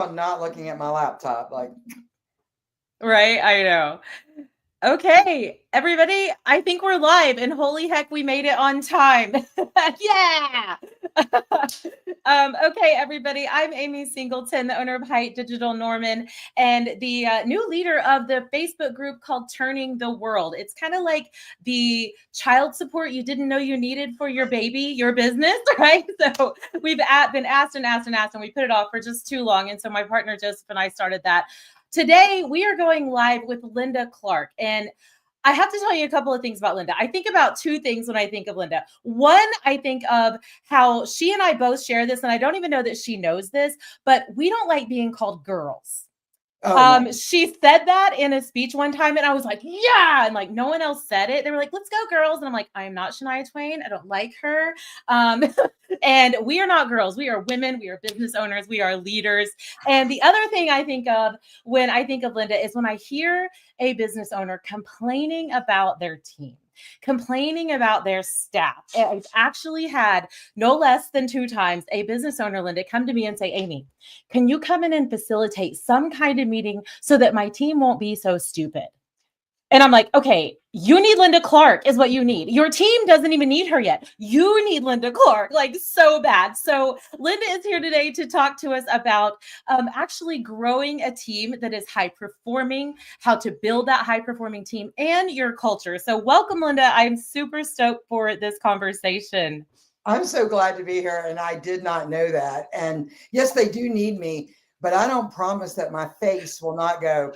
I'm not looking at my laptop. Like, Right? I know. Okay, everybody, I think we're live, and holy heck, we made it on time. Yeah. Okay, everybody, I'm Amy Singleton, the owner of Height Digital Norman, and the new leader of the Facebook group called Turning the World. It's kind of like the child support you didn't know you needed for your baby, your business, right? So we've been asked and asked and asked, and we put it off for just too long. And so my partner Joseph and I started that. Today, we are going live with Linda Clark. And I have to tell you a couple of things about Linda. I think about two things when I think of Linda. One, I think of how she and I both share this, and I don't even know that she knows this, but we don't like being called girls. oh no. She said that in a speech one time, and I was like, yeah, and like no one else said it. They were like, let's go, girls. And I'm like, I am not Shania Twain. I don't like her. Um, and we are not girls. We are women. We are business owners. We are leaders. And the other thing I think of when I think of Linda is when I hear a business owner complaining about their team, complaining about their staff. I've actually had no less than 2 times a business owner, Linda, come to me and say, Amy, can you come in and facilitate some kind of meeting so that my team won't be so stupid? And I'm like, okay, you need Linda Clark is what you need. Your team doesn't even need her yet. You need Linda Clark, like so bad. So Linda is here today to talk to us about actually growing a team that is high performing, how to build that high performing team and your culture. So welcome, Linda. I'm super stoked for this conversation. I'm so glad to be here. And I did not know that. And yes, they do need me, but I don't promise that my face will not go,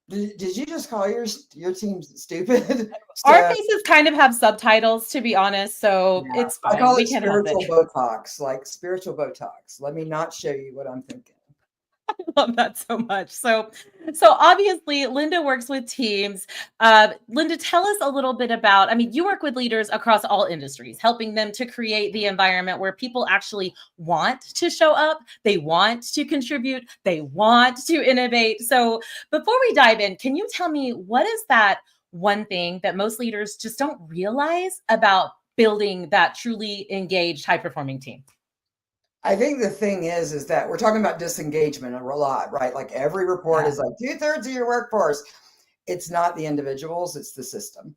did you just call your team stupid? Our So faces kind of have subtitles, to be honest, so yeah, it's I fine. call We it can help it. spiritual Botox, like spiritual Botox. Let me not show you what I'm thinking. Love that so much. So obviously, Linda works with teams. Linda, tell us a little bit about. I mean, you work with leaders across all industries, helping them to create the environment where people actually want to show up, they want to contribute, they want to innovate. So, before we dive in, can you tell me what is that one thing that most leaders just don't realize about building that truly engaged, high performing team? I think the thing is that we're talking about disengagement a lot, right? Like every report Yeah. is like 2/3 of your workforce. It's not the individuals, it's the system.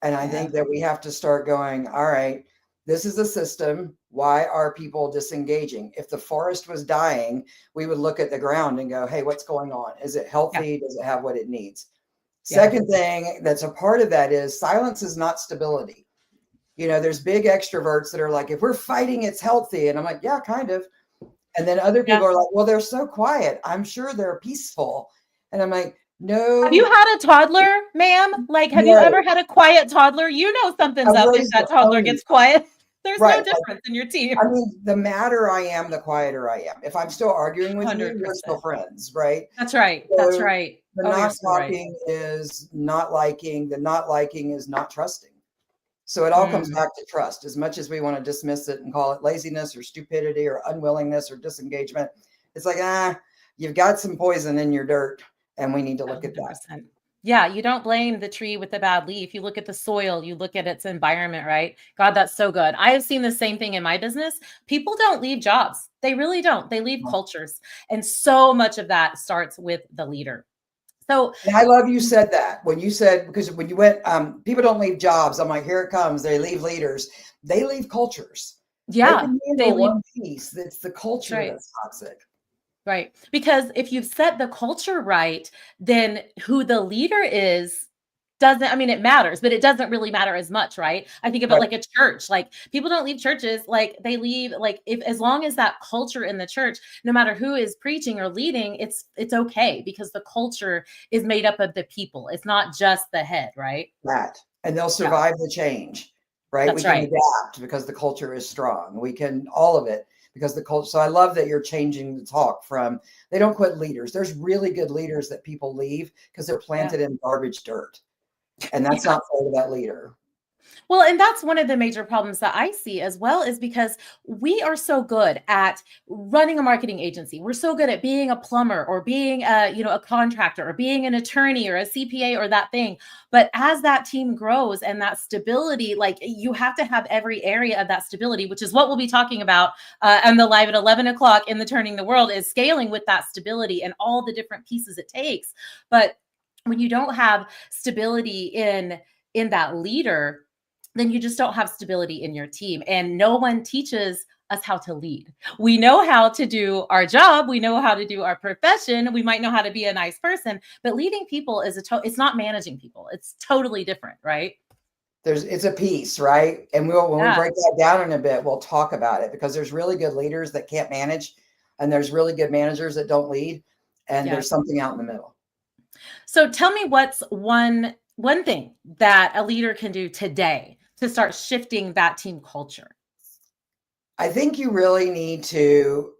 And I Yeah. think that we have to start going, all right, this is a system. Why are people disengaging? If the forest was dying, we would look at the ground and go, hey, what's going on? Is it Yeah. healthy? Does it have what it needs? Yeah. Second thing that's a part of that is silence is not stability. There's big extroverts that are like, if we're fighting, it's healthy. And I'm like, yeah, kind of. And then other Yeah. people are like, well, they're so quiet. I'm sure they're peaceful. And I'm like, Have you no, had a toddler, ma'am? Like, have you ever no. had a quiet toddler? You know something's I've up if raised that toddler ponies. gets quiet. There's no Right. difference in your team. I mean, the madder I am, the quieter I am. If I'm still arguing with you, we're still 100%. friends, right? That's right. That's So right. the Oh, you're not so right. talking is not liking, the not liking is not trusting. So it all comes Mm. back to trust. As much as we want to dismiss it and call it laziness or stupidity or unwillingness or disengagement, it's like, you've got some poison in your dirt and we need to look at that. 100%. Yeah, you don't blame the tree with the bad leaf. You look at the soil, you look at its environment, right? God, that's so good. I have seen the same thing in my business. People don't leave jobs. They really don't. They leave cultures. And so much of that starts with the leader. So, And I love you said that when you said, because when you went, people don't leave jobs. I'm like, here it comes. They leave leaders. They leave cultures. They yeah, can they handle leave. one piece. It's the That's culture right. that's toxic. Right. Because if you've set the culture right, then who the leader is doesn't, I mean, it matters, but it doesn't really matter as much, right? I think of it Right. like a church. Like people don't leave churches, like they leave, like if as long as that culture in the church, no matter who is preaching or leading, it's okay because the culture is made up of the people. It's not just the head, right? That. And they'll Yeah, survive the change, right? We that's can right. adapt because the culture is strong. We can all of it because the culture. So I love that you're changing the talk from they don't quit leaders. There's really good leaders that people leave because they're Yeah. planted in garbage dirt. And that's Yeah. not fair to that leader. Well, and that's one of the major problems that I see as well, is because we are so good at running a marketing agency. We're so good at being a plumber or being a contractor or being an attorney or a CPA or that thing. But as that team grows and that stability, like you have to have every area of that stability, which is what we'll be talking about on the live at 11 o'clock in the Turning the World, is scaling with that stability and all the different pieces it takes. But when you don't have stability in that leader, then you just don't have stability in your team. And no one teaches us how to lead. We know how to do our job. We know how to do our profession. We might know how to be a nice person, but leading people is it's not managing people. It's totally different, right? It's a piece, right? And when we Yeah. break that down in a bit, we'll talk about it, because there's really good leaders that can't manage, and there's really good managers that don't lead, and Yeah. there's something out in the middle. So tell me, what's one thing that a leader can do today to start shifting that team culture? I think you really need to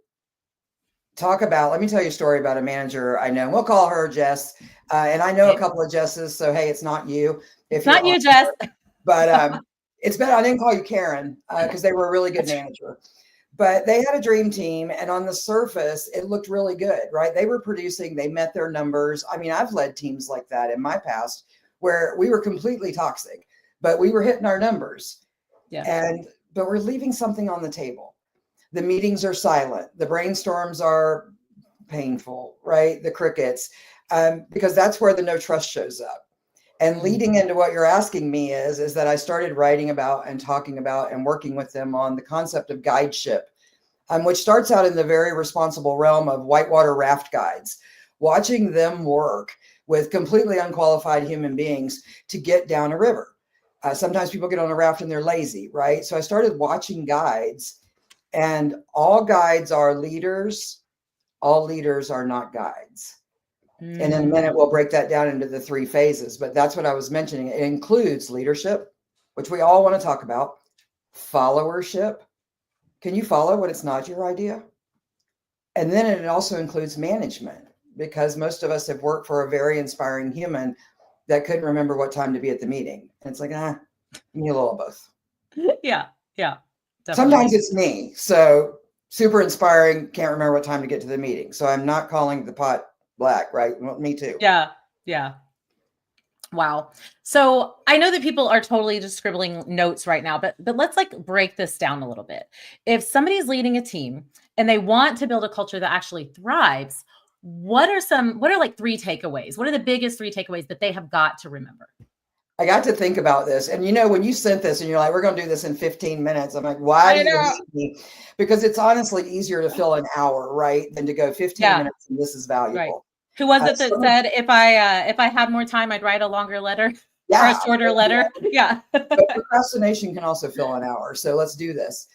talk about, let me tell you a story about a manager I know. We'll call her Jess. And I know a couple of Jesses, so hey, it's not you. It's not you, Jess. But it's better. I didn't call you Karen because they were a really good manager. But they had a dream team, and on the surface, it looked really good, right? They were producing, they met their numbers. I mean, I've led teams like that in my past where we were completely toxic, but we were hitting our numbers. Yeah. But we're leaving something on the table. The meetings are silent. The brainstorms are painful, right? The crickets, because that's where the no trust shows up. And leading into what you're asking me is that I started writing about and talking about and working with them on the concept of guideship, which starts out in the very responsible realm of whitewater raft guides, watching them work with completely unqualified human beings to get down a river. Sometimes people get on a raft and they're lazy, right? So I started watching guides, and all guides are leaders. All leaders are not guides. And in a minute, we'll break that down into the 3 phases, but that's what I was mentioning. It includes leadership, which we all want to talk about, followership. Can you follow when it's not your idea? And then it also includes management, because most of us have worked for a very inspiring human that couldn't remember what time to be at the meeting. And it's like, you need a little of both. Yeah. Definitely. Sometimes it's me. So super inspiring, can't remember what time to get to the meeting. So I'm not calling the pot black, right? Well, me too. Yeah. Wow. So I know that people are totally just scribbling notes right now, but let's like break this down a little bit. If somebody's leading a team and they want to build a culture that actually thrives, what are like 3 takeaways? What are the biggest 3 takeaways that they have got to remember? I got to think about this. And when you sent this and you're like, we're going to do this in 15 minutes. I'm like, why do you hate me? Because it's honestly easier to fill an hour, right? Than to go 15 minutes and this is valuable. Right. Who was it that said if I had more time, I'd write a longer letter or a shorter letter? Yeah. But procrastination can also fill an hour. So let's do this.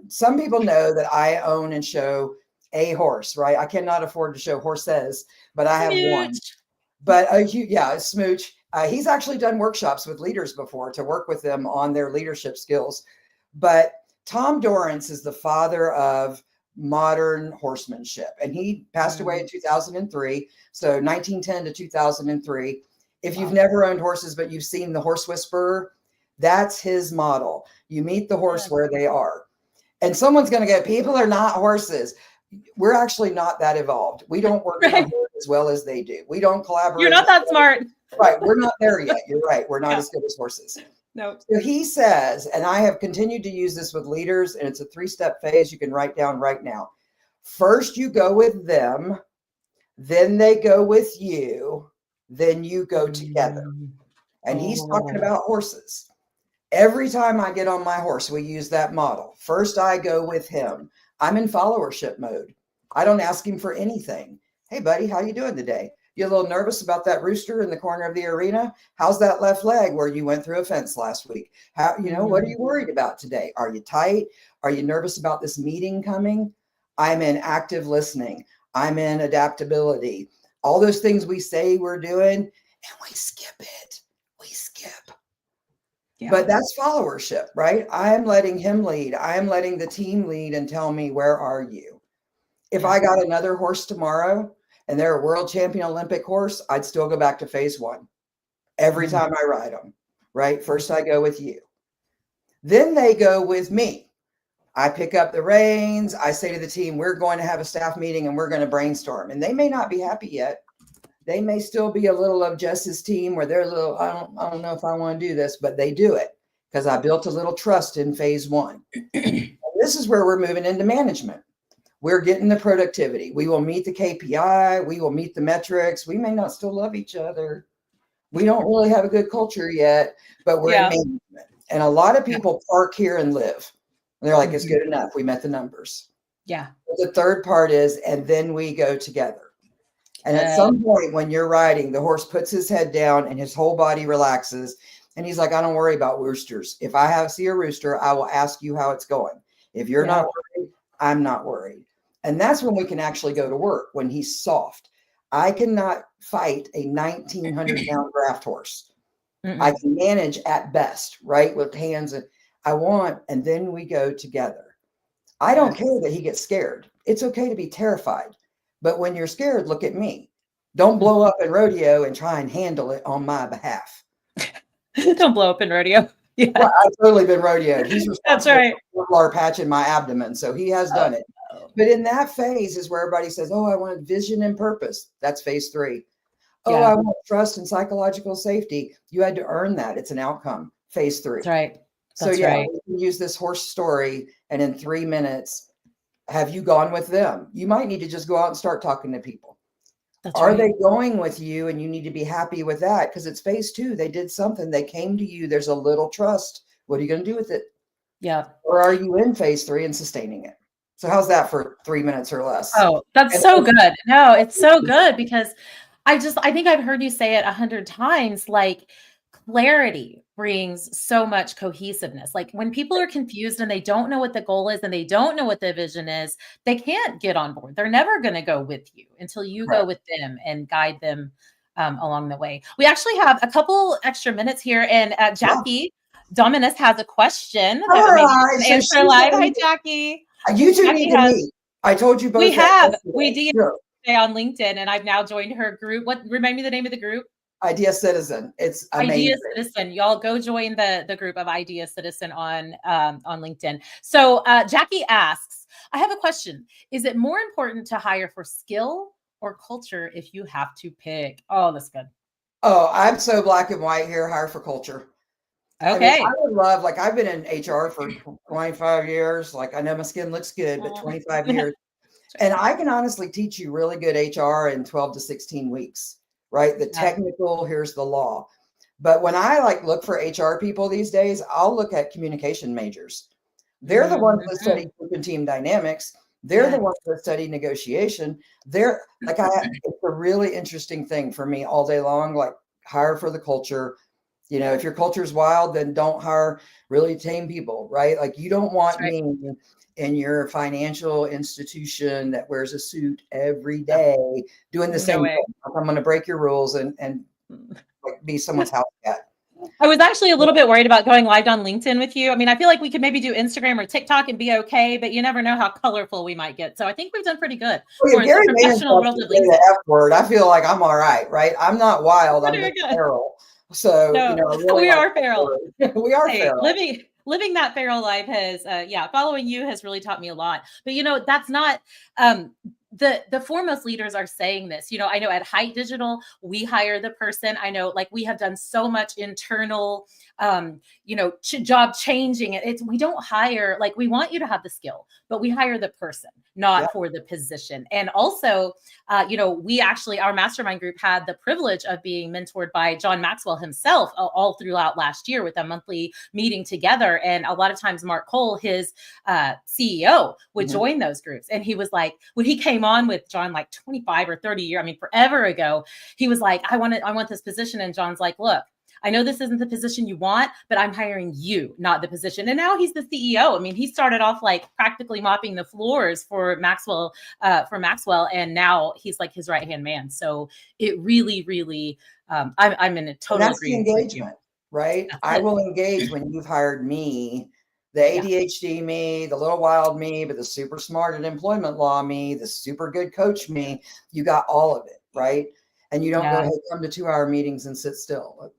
Some people know that I own and show a horse, right? I cannot afford to show horses, but I have one. But Smooch. He's actually done workshops with leaders before to work with them on their leadership skills. But Tom Dorrance is the father of modern horsemanship, and he passed away in 2003. So 1910 to 2003. If you've never owned horses, but you've seen The Horse Whisperer, that's his model. You meet the horse where they are. And someone's going to go, people are not horses. We're actually not that evolved. We don't work as well as they do. We don't collaborate. You're not that smart. Right. We're not there yet. You're right. We're not as good as horses. No. So he says, and I have continued to use this with leaders, and it's a 3-step phase you can write down right now. First, you go with them, then they go with you, then you go together. And he's talking about horses. Every time I get on my horse, we use that model. First, I go with him. I'm in followership mode. I don't ask him for anything. Hey, buddy, how you doing today? You a little nervous about that rooster in the corner of the arena? How's that left leg where you went through a fence last week? What are you worried about today? Are you tight? Are you nervous about this meeting coming? I'm in active listening. I'm in adaptability. All those things we say we're doing, and we skip it. We skip. Yeah. But that's followership, right? I'm letting him lead. I'm letting the team lead and tell me, where are you? If I got another horse tomorrow, and they're a world champion Olympic horse, I'd still go back to phase 1 every time I ride them. right? First I go with you. Then they go with me. I pick up the reins. I say to the team, we're going to have a staff meeting and we're going to brainstorm. And they may not be happy yet. They may still be a little of Jess's team where they're a little, I don't know if I want to do this, but they do it because I built a little trust in phase one. This is where we're moving into management. We're getting the productivity. We will meet the KPI. We will meet the metrics. We may not still love each other. We don't really have a good culture yet, but we're in management. And a lot of people park here and live. And they're like, it's good enough. We met the numbers. Yeah. The third part is, and then we go together. And at some point when you're riding, the horse puts his head down and his whole body relaxes. And he's like, I don't worry about roosters. If I see a rooster, I will ask you how it's going. If you're not worried, I'm not worried. And that's when we can actually go to work, when he's soft. I cannot fight a 1,900-pound draft horse. I can manage at best, right? With hands. And then we go together. I don't care that he gets scared. It's okay to be terrified. But when you're scared, look at me. Don't blow up in rodeo and try and handle it on my behalf. Don't blow up in rodeo. Yeah. Well, I've totally been rodeoed. He's responsible That's right. for a Kevlar patch in my abdomen. So he has done it. But in that phase is where everybody says, oh, I want vision and purpose. That's phase 3. Oh, I want trust and psychological safety. You had to earn that. It's an outcome. Phase 3. That's right. That's we can use this horse story. And in 3 minutes, have you gone with them? You might need to just go out and start talking to people. Are they going with you? And you need to be happy with that because it's phase 2. They did something. They came to you. There's a little trust. What are you going to do with it? Yeah. Or are you in phase 3 and sustaining it? So how's that for 3 minutes or less? Oh, that's so good. No, it's so good because I think I've heard you say it 100 times, like clarity brings so much cohesiveness. Like when people are confused and they don't know what the goal is and they don't know what the vision is, they can't get on board. They're never going to go with you until you go with them and guide them along the way. We actually have a couple extra minutes here, and Jackie Dominus has a question that we answer live. Hi, Jackie. You two need to meet. I told you both. We have. We did on LinkedIn, and I've now joined her group. Remind me the name of the group? Idea Citizen. It's amazing. Idea Citizen. Y'all go join the group of Idea Citizen on LinkedIn. So Jackie asks, I have a question. Is it more important to hire for skill or culture if you have to pick? Oh, that's good. Oh, I'm so black and white here. Hire for culture. Okay. I would love, like, I've been in HR for 25 years. Like, I know my skin looks good, but 25 years. And I can honestly teach you really good HR in 12 to 16 weeks, right? The technical, here's the law. But when I look for HR people these days, I'll look at communication majors. They're the ones that study team dynamics. They're the ones that study negotiation. It's a really interesting thing for me all day long, like hire for the culture. You know, if your culture is wild, then don't hire really tame people, right? Like you don't want me in your financial institution that wears a suit every day doing the same thing. I'm going to break your rules and be someone's house cat. I was actually a little bit worried about going live on LinkedIn with you. I mean, I feel like we could maybe do Instagram or TikTok and be okay, but you never know how colorful we might get. So I think we've done pretty good. Well, Gary professional world of LinkedIn. The F word. I feel like I'm all right, right? I'm not wild. I'm just feral. So really we are feral. We are feral. Living that feral life has, following you has really taught me a lot. But that's not. The foremost leaders are saying this. I know at Height Digital, we hire the person. I know, we have done so much internal, job changing. We don't hire, we want you to have the skill, but we hire the person, not for the position. And also, we actually, our mastermind group had the privilege of being mentored by John Maxwell himself all throughout last year with a monthly meeting together. And a lot of times Mark Cole, his CEO, would join those groups. And he was like, when he came on with John 25 or 30 years, forever ago, he was like, I want this position. And John's like, look, I know this isn't the position you want, but I'm hiring you, not the position. And now he's the CEO. He started off practically mopping the floors for Maxwell, and now he's his right-hand man. So it really, really, I'm in a total agreement. That's the engagement, right? I will engage when you've hired me. The ADHD me, the little wild me, but the super smart at employment law me, the super good coach me, you got all of it, right? And you don't go, hey, come to 2-hour meetings and sit still.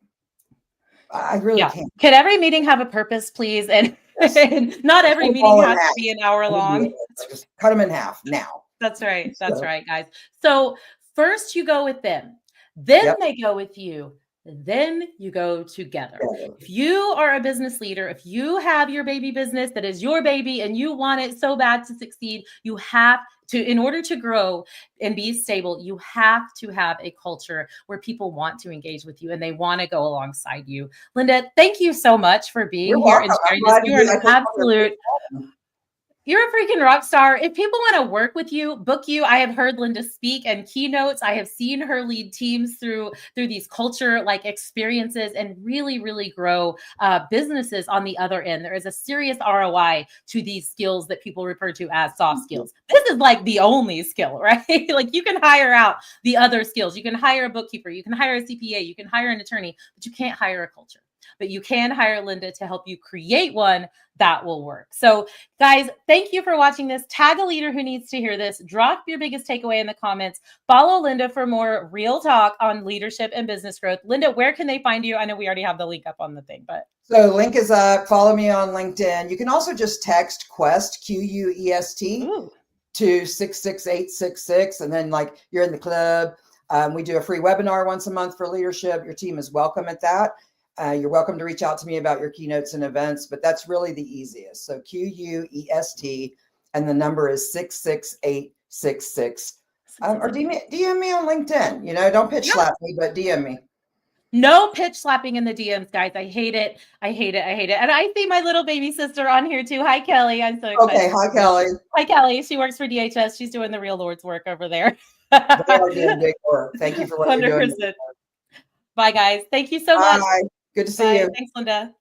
I really Yeah. can't. Could every meeting have a purpose, please? And, Yes. and not every Cut 'em meeting all in has to half. be an hour long. Just cut them in half now. That's right. That's So, right, guys. So first you go with them, then yep. they go with you, and then you go together. Yeah. If you are a business leader, if you have your baby business that is your baby and you want it so bad to succeed, you have to, in order to grow and be stable, you have to have a culture where people want to engage with you and they want to go alongside you. Linda, thank you so much for being You're here and welcome. I'm sharing this. glad to You are an be. I think absolute you're a freaking rock star. If people want to work with you, book you. I have heard Linda speak and keynotes. I have seen her lead teams through these culture like experiences and really grow businesses on the other end. There is a serious ROI to these skills that people refer to as soft skills. This is like the only skill, right? Like you can hire out the other skills. You can hire a bookkeeper. You can hire a CPA. You can hire an attorney, but you can't hire a culture. But you can hire Linda to help you create one that will work. So guys, thank you for watching this. Tag a leader who needs to hear this. Drop your biggest takeaway in the comments. Follow Linda for more real talk on leadership and business growth. Linda, where can they find you? I know we already have the link up on the thing, but. So link is up. Follow me on LinkedIn. You can also just text Quest, Quest, Ooh. to 66866. And then like you're in the club. We do a free webinar once a month for leadership. Your team is welcome at that. You're welcome to reach out to me about your keynotes and events, but that's really the easiest. So Quest, and the number is 66866. Or DM me on LinkedIn. You know, don't pitch slap me, but DM me. No pitch slapping in the DMs, guys. I hate it. I hate it. I hate it. And I see my little baby sister on here too. Hi, Kelly. I'm so excited. Okay. Hi, Kelly. Hi, Kelly. She works for DHS. She's doing the real Lord's work over there. They are doing big work. Thank you for what you're doing. 100%. Bye, guys. Thank you so much. Bye. Good to see Bye. you. Thanks, Linda.